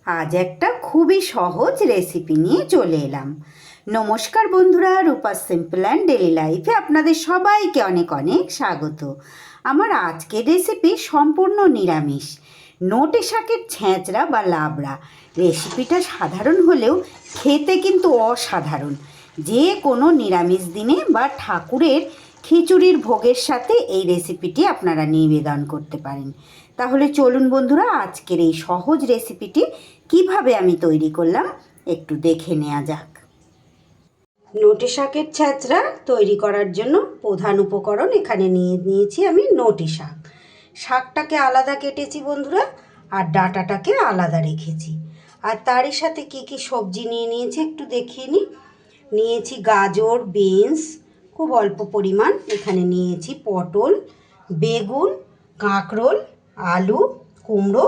আজ একটা খুবই সহজ রেসিপি নিয়ে চলে এলাম। নমস্কার বন্ধুরা, রূপা সিম্পল অ্যান্ড ডেলি লাইফে আপনাদের সবাইকে অনেক অনেক স্বাগত। আমার আজকের রেসিপি সম্পূর্ণ নিরামিষ, নোটে শাকের ছ্যাঁচড়া বা লাবড়া। রেসিপিটা সাধারণ হলেও খেতে কিন্তু অসাধারণ। যে কোনো নিরামিষ দিনে বা ঠাকুরের খিচুড়ির ভোগের সাথে এই রেসিপিটি আপনারা নিবেদন করতে পারেন। তাহলে চলুন বন্ধুরা, আজকের এই সহজ রেসিপিটি কিভাবে আমি তৈরি করলাম একটু দেখে নেওয়া যাক। নোটে শাকের ছ্যাঁচড়া তৈরি করার জন্য প্রধান উপকরণ এখানে নিয়েছি আমি নোটে শাক। শাকটাকে আলাদা কেটেছি বন্ধুরা, আর ডাঁটাটাকে আলাদা রেখেছি। আর তারই সাথে কি কি সবজি নিয়েছি একটু দেখিয়ে নিই। নিয়েছি গাজর, বিনস খুব অল্প পরিমাণ, এখানে নিয়েছি পটল, বেগুন, কাঁকরোল, আলু, কুমড়ো,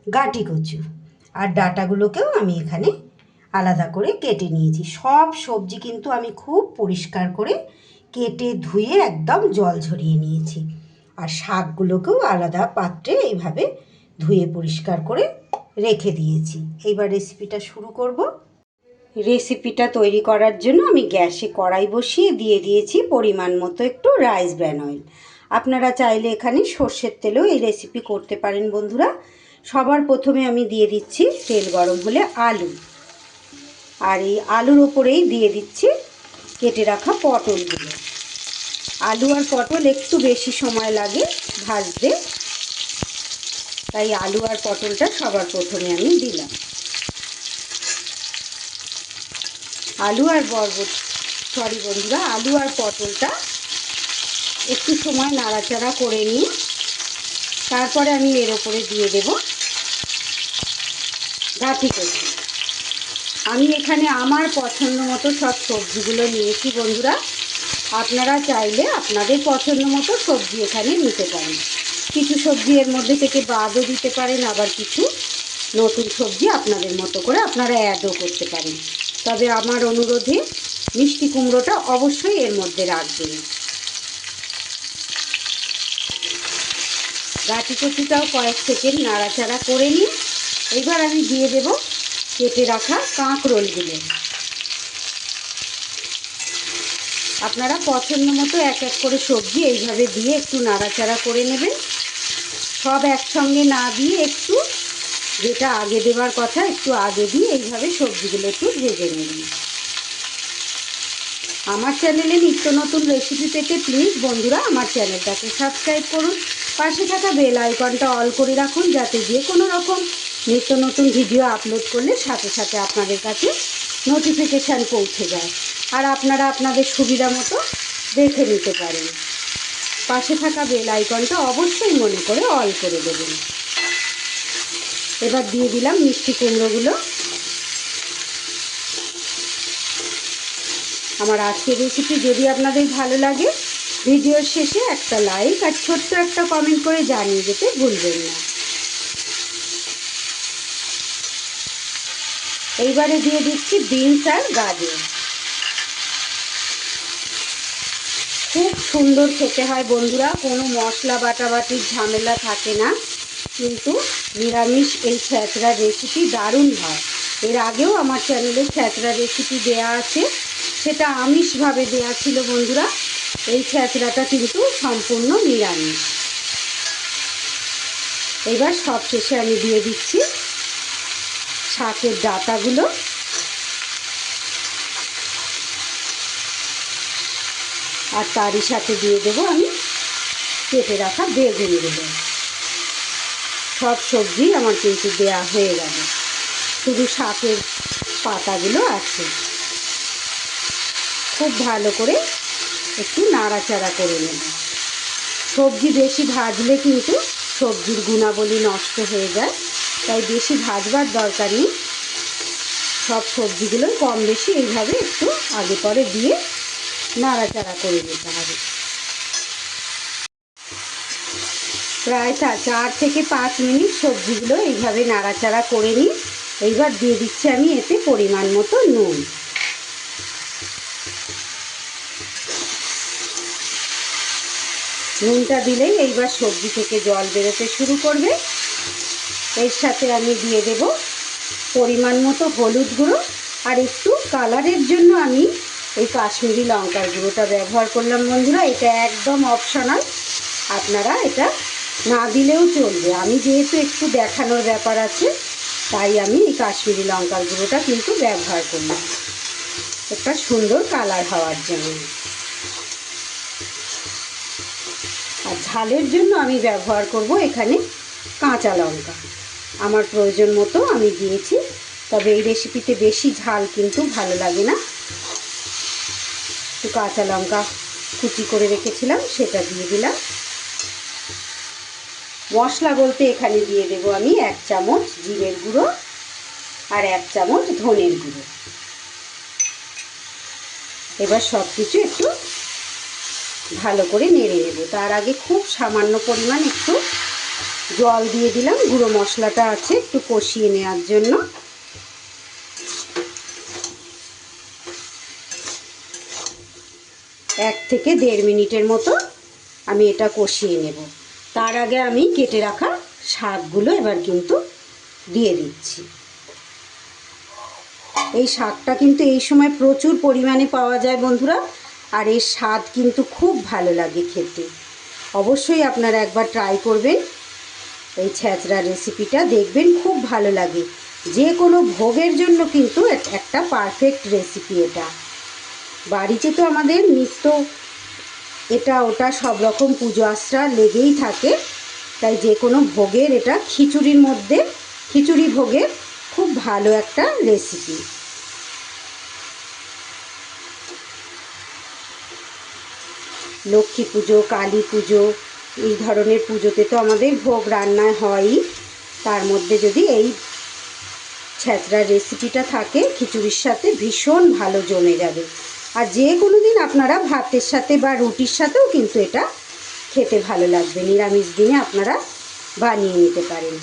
গাঁটি কচু, আর ডাঁটাগুলোকেও আমি এখানে আলাদা করে কেটে নিয়েছি। সব সবজি কিন্তু আমি খুব পরিষ্কার করে কেটে ধুয়ে একদম জল ঝরিয়ে নিয়েছি। আর শাকগুলোকেও আলাদা পাত্রে এইভাবে ধুয়ে পরিষ্কার করে রেখে দিয়েছি। এইবার রেসিপিটা শুরু করব। রেসিপিটা তৈরি করার জন্য আমি গ্যাসে কড়াই বসিয়ে দিয়ে দিয়েছি পরিমাণ মতো একটু রাইস ব্র্যান অয়েল। আপনারা চাইলে এখানে সর্ষের তেলেও এই রেসিপি করতে পারেন বন্ধুরা। সবার প্রথমে আমি দিয়ে দিচ্ছি তেল গরম হলে আলু, আর এই আলুর ওপরেই দিয়ে দিচ্ছি কেটে রাখা পটলগুলো। আলু আর পটল একটু বেশি সময় লাগে ভাজতে, তাই আলু আর পটলটা সবার প্রথমে আমি দিলাম। আলু আর পটলটা একটু সময় নাড়াচাড়া করে নিই। তারপরে আমি এর ওপরে দিয়ে দেব গাঁটি কচু। আমি এখানে আমার পছন্দ মতো সব সবজিগুলো নিয়েছি বন্ধুরা। আপনারা চাইলে আপনাদের পছন্দ মতো সবজি এখানে নিতে পারেন। কিছু সবজি এর মধ্যে থেকে বাদও দিতে পারেন, আবার কিছু নতুন সবজি আপনাদের মতো করে আপনারা অ্যাডও করতে পারেন। তবে আমার অনুরোধে মিষ্টি কুমড়োটা অবশ্যই এর মধ্যে রাখবেন। গাঁটি কচুটাও কয়েক সেকেন্ড নাড়াচাড়া করে নিই। এবার আমি দিয়ে দেব কেটে রাখা কাঁকরোলগুলো। আপনারা পছন্দ মতো এক এক করে সবজি এইভাবে দিয়ে একটু নাড়াচাড়া করে নেবেন। সব একসঙ্গে না দিয়ে একটু, যেটা আগে দেওয়ার কথা একটু আগে দিয়ে এইভাবে সবজিগুলো একটু ভেজে নেবেন। আমার চ্যানেলে নিত্য নতুন রেসিপি পেতে প্লিজ বন্ধুরা আমার চ্যানেলটাকে সাবস্ক্রাইব করুন। পাশে থাকা বেল আইকনটা অল করে রাখুন, যাতে যে কোনো রকম নিত্য নতুন ভিডিও আপলোড করলে সাথে সাথে আপনাদের কাছে নোটিফিকেশান পৌঁছে যায়, আর আপনারা আপনাদের সুবিধা মতো দেখে নিতে পারেন। পাশে থাকা বেল আইকনটা অবশ্যই মনে করে অল করে দেবেন। এবার দিয়ে দিলাম মিষ্টি কুমড়োগুলো। আমার আজকের রেসিপি যদি আপনাদের ভালো লাগে, ভিডিওর শেষে একটা লাইক আর ছোট্ট একটা কমেন্ট করে জানিয়ে যেতে ভুলবেন না। এইবারে দিয়ে দিচ্ছি বিনস আর গাজর। খুব সুন্দর খেতে হয় বন্ধুরা, কোনো মশলা বাটাবাটির ঝামেলা থাকে না, কিন্তু নিরামিষ এই ছ্যাঁচড়া রেসিপি দারুণ হয়। এর আগেও আমার চ্যানেলে ছ্যাঁচড়া রেসিপি দেয়া আছে, সেটা আমিষভাবে দেয়া ছিল বন্ধুরা। এই ছ্যাঁচড়াটা কিন্তু সম্পূর্ণ নিরামিষ। এবার সব শেষে আমি দিয়ে দিচ্ছি শাকের ডাঁটাগুলো, আর তারই সাথে দিয়ে দেবো আমি কেটে রাখা বেগুনগুলো। সব সবজি আমার কিন্তু দেয়া হয়ে গেল, শুধু শাকের পাতাগুলো আছে। খুব ভালো করে একটু নাড়াচাড়া করে নেব। সবজি বেশি ভাজলে কিন্তু সবজির গুণাবলী নষ্ট হয়ে যায়, তাই বেশি ভাজবার দরকার নেই। সব সবজিগুলো কম বেশি এইভাবে একটু আগে পরে দিয়ে নাড়াচাড়া করে নিতে হবে। প্রায় 4 থেকে 5 মিনিট সবজিগুলো এইভাবে নাড়াচাড়া করে নিই। এইবার দিয়ে দিচ্ছি আমি এতে পরিমাণ মতো নুন। নুনটা দিলেই এইবার সবজি থেকে জল বেরোতে শুরু করবে। এর সাথে আমি দিয়ে দেব পরিমাণ মতো হলুদ গুঁড়ো, আর একটু কালারের জন্য আমি এই কাশ্মীরি লঙ্কার গুঁড়োটা ব্যবহার করলাম বন্ধুরা। এটা একদম অপশনাল, আপনারা এটা না দিলেও চলবে। আমি যেহেতু একটু দেখানোর ব্যাপার আছে, তাই আমি এই কাশ্মীরি লঙ্কার গুঁড়োটা কিন্তু ব্যবহার করলাম একটা সুন্দর কালার হওয়ার জন্য। আর ঝালের জন্য আমি ব্যবহার করব এখানে কাঁচা লঙ্কা। আমার প্রয়োজন মতো আমি দিয়েছি, তবে এই রেসিপিতে বেশি ঝাল কিন্তু ভালো লাগে না। একটু কাঁচা লঙ্কা কুচি করে রেখেছিলাম, সেটা দিয়ে দিলাম। মশলা বলতে এখানে দিয়ে দেব আমি 1 চামচ জিরের গুঁড়ো আর 1 চামচ ধনের গুঁড়ো। এবার সব কিছু একটু ভালো করে নেড়ে নেব। তার আগে খুব সামান্য পরিমাণ একটু জল দিয়ে দিলাম, গুঁড়ো মশলাটা আছে একটু কষিয়ে নেওয়ার জন্য। এক থেকে 1.5 মিনিটের মতো আমি এটা কষিয়ে নেব। তার আগে আমি কেটে রাখা শাকগুলো এবার কিন্তু দিয়ে দিচ্ছি। এই শাকটা কিন্তু এই সময় প্রচুর পরিমাণে পাওয়া যায় বন্ধুরা, আর এর স্বাদ কিন্তু খুব ভালো লাগে খেতে। অবশ্যই আপনারা একবার ট্রাই করবেন এই ছ্যাঁচড়া রেসিপিটা, দেখবেন খুব ভালো লাগে। যে কোনো ভোগের জন্য কিন্তু একটা পারফেক্ট রেসিপি এটা। বাড়িতে তো আমাদের নিত্য এটা ওটা সব রকম পুজো আশ্রা লেগেই থাকে, তাই যে কোনো ভোগের, এটা খিচুড়ির মধ্যে, খিচুড়ি ভোগের খুব ভালো একটা রেসিপি। লক্ষ্মী পুজো, কালী পুজো, এই ধরনের পুজোতে তো আমাদের ভোগ রান্না হয়ই। তার মধ্যে যদি এই ছ্যাঁচড়ার রেসিপিটা থাকে খিচুড়ির সাথে, ভীষণ ভালো জমে যাবে। আর যে কোনো দিন আপনারা ভাতের সাথে বা রুটির সাথেও কিন্তু এটা খেতে ভালো লাগবে। নিরামিষ দিনে আপনারা বানিয়ে নিতে পারেন।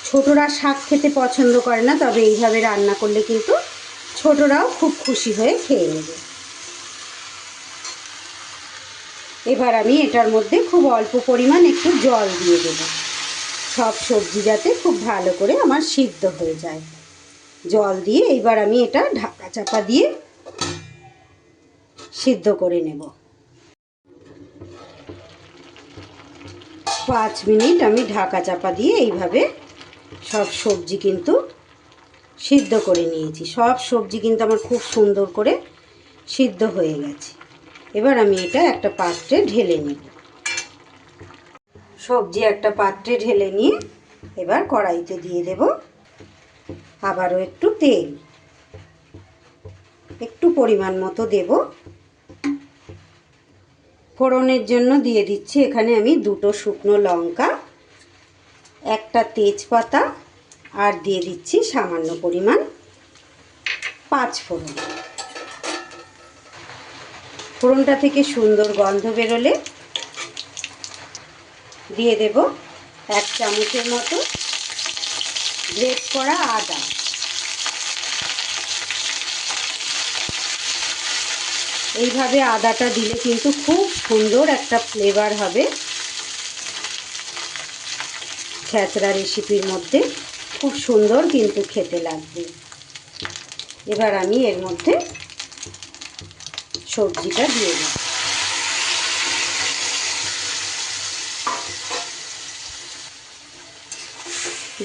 ছোটরা শাক খেতে পছন্দ করে না, তবে এইভাবে রান্না করলে কিন্তু ছোটরাও খুব খুশি হয়ে খেয়ে নেবে। এবার আমি এটার মধ্যে খুব অল্প পরিমাণ একটু জল দিয়ে দেব, সব সবজি যাতে খুব ভালো করে আমার সিদ্ধ হয়ে যায়। জল দিয়ে এবার আমি এটা ঢাকা চাপা দিয়ে সিদ্ধ করে নেব। 5 মিনিট আমি ঢাকা চাপা দিয়ে এইভাবে সব সবজি কিন্তু সিদ্ধ করে নিয়েছি। সব সবজি কিন্তু আমার খুব সুন্দর করে সিদ্ধ হয়ে গেছে। এবার আমি এটা একটা পাত্রে ঢেলে নেব। সবজি একটা পাত্রে ঢেলে নিয়ে এবার কড়াইতে দিয়ে দেব আবারও একটু তেল, একটু পরিমাণ মতো দেব। ফোড়নের জন্য দিয়ে দিচ্ছি এখানে আমি 2টো শুকনো লঙ্কা, একটা তেজপাতা, আর দিয়ে দিচ্ছি সামান্য পরিমাণ 5 ফোড়ন। ফোড়নটা থেকে সুন্দর গন্ধ বেরোলে দিয়ে দেব 1 চামচের মতো গ্রেট করা আদা। এইভাবে আদাটা দিলে কিন্তু খুব সুন্দর একটা ফ্লেভার হবে ছ্যাঁচড়া রেসিপির মধ্যে, খুব সুন্দর কিন্তু খেতে লাগবে। এবার আমি এর মধ্যে সবজিটা দিয়ে দেব।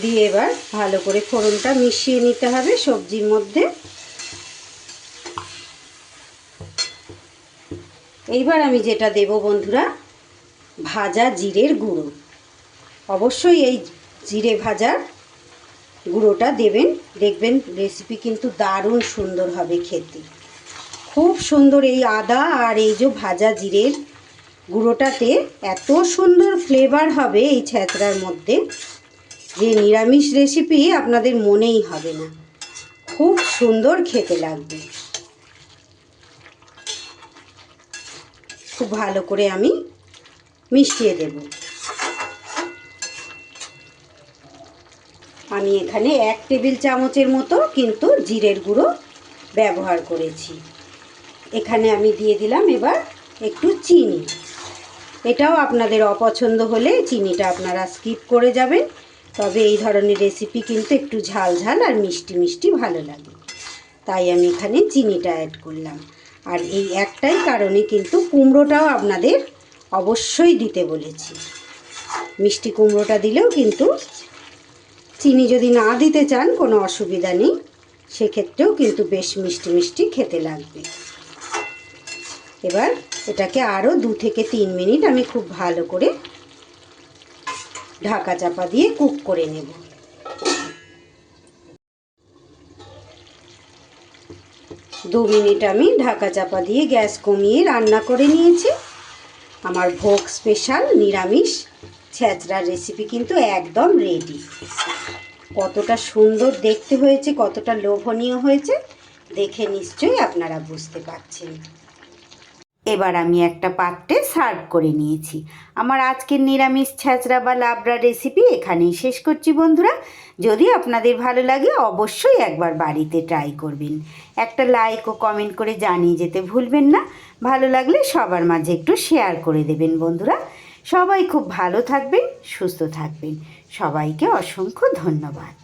দিয়ে এবার ভালো করে ফোড়নটা মিশিয়ে নিতে হবে সবজির মধ্যে। এইবার আমি যেটা দেব বন্ধুরা, ভাজা জিরের গুঁড়ো। অবশ্যই এই জিরে ভাজার গুঁড়োটা দেবেন, দেখবেন রেসিপি কিন্তু দারুণ সুন্দর হবে খেতে। খুব সুন্দর এই আদা আর এই যে ভাজা জিরের গুঁড়োটাতে এত সুন্দর ফ্লেভার হবে এই ছ্যাঁচড়ার মধ্যে, যে নিরামিষ রেসিপি আপনাদের মনেই হবে না, খুব সুন্দর খেতে লাগবে। খুব ভালো করে আমি মিশিয়ে দেব। আমি এখানে 1 টেবিল চামচের মতো কিন্তু জিরের গুঁড়ো ব্যবহার করেছি। এখানে আমি দিয়ে দিলাম এবার একটু চিনি। এটাও আপনাদের অপছন্দ হলে চিনিটা আপনারা স্কিপ করে যাবেন। তবে এই ধরনের রেসিপি কিন্তু একটু ঝাল ঝাল আর মিষ্টি মিষ্টি ভালো লাগে, তাই আমি এখানে চিনিটা অ্যাড করলাম। আর এই একটাই কারণে কিন্তু কুমড়োটাও আপনাদের অবশ্যই দিতে বলেছি। মিষ্টি কুমড়োটা দিলেও কিন্তু, চিনি যদি না দিতে চান কোনো অসুবিধা নেই, সেক্ষেত্রেও কিন্তু বেশ মিষ্টি মিষ্টি খেতে লাগবে। এবার এটাকে আরও 2 থেকে 3 মিনিট আমি খুব ভালো করে ঢাকা চাপা দিয়ে কুক করে নেব। 2 মিনিট আমি ঢাকা চাপা দিয়ে গ্যাস কমিয়ে রান্না করে নিয়েছি। আমার ভোগ স্পেশাল নিরামিষ ছেঁচড়া রেসিপি কিন্তু একদম রেডি। কতটা সুন্দর দেখতে হয়েছে, কতটা লোভনীয় হয়েছে দেখে নিশ্চয়ই আপনারা বুঝতে পারছেন। এবার আমি একটা পাত্রে সার্ভ করে নিয়েছি। আমার আজকের নিরামিষ ছেঁচড়া বা লাবড়া রেসিপি এখানেই শেষ করছি বন্ধুরা। যদি আপনাদের ভালো লাগে অবশ্যই একবার বাড়িতে ট্রাই করবেন। একটা লাইক ও কমেন্ট করে জানিয়ে যেতে ভুলবেন না। ভালো লাগলে সবার মাঝে একটু শেয়ার করে দেবেন বন্ধুরা। সবাই খুব ভালো থাকবেন, সুস্থ থাকবেন। সবাইকে অসংখ্য ধন্যবাদ।